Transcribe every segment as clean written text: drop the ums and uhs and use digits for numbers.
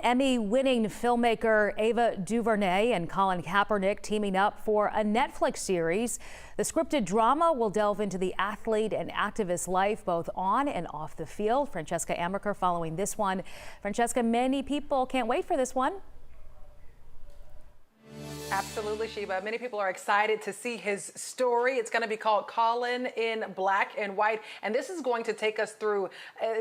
Emmy-winning filmmaker Ava DuVernay and Colin Kaepernick teaming up for a Netflix series. The scripted drama will delve into the athlete and activist life both on and off the field. Francesca Amaker following this one. Francesca, many people can't wait for this one. Absolutely, Sheba. Many people are excited to see his story. It's going to be called Colin in Black and White, and this is going to take us through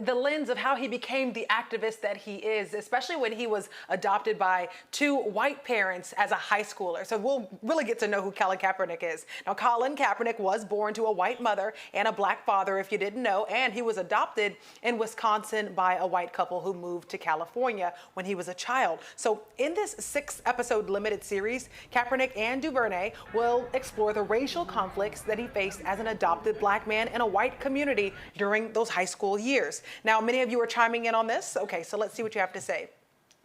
the lens of how he became the activist that he is, especially when he was adopted by two white parents as a high schooler. So we'll really get to know who Colin Kaepernick is. Now, Colin Kaepernick was born to a white mother and a black father, if you didn't know, and he was adopted in Wisconsin by a white couple who moved to California when he was a child. So in this 6-episode limited series, Kaepernick and DuVernay will explore the racial conflicts that he faced as an adopted black man in a white community during those high school years. Now, many of you are chiming in on this. Okay, so let's see what you have to say.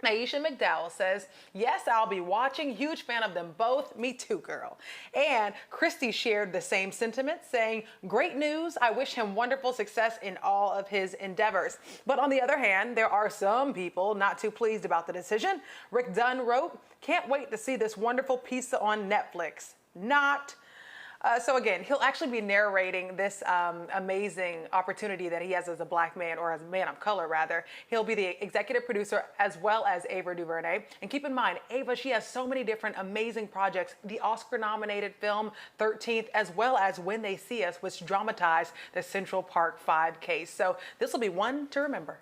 Naisha McDowell says, yes, I'll be watching. Huge fan of them both. Me too, girl. And Christy shared the same sentiment, saying, great news. I wish him wonderful success in all of his endeavors. But on the other hand, there are some people not too pleased about the decision. Rick Dunn wrote, can't wait to see this wonderful piece on Netflix. Not. So again, he'll actually be narrating this amazing opportunity that he has as a black man, or as a man of color, rather. He'll be the executive producer as well as Ava DuVernay. And keep in mind, Ava, she has so many different amazing projects. The Oscar-nominated film 13th, as well as When They See Us, which dramatized the Central Park 5 case. So this will be one to remember.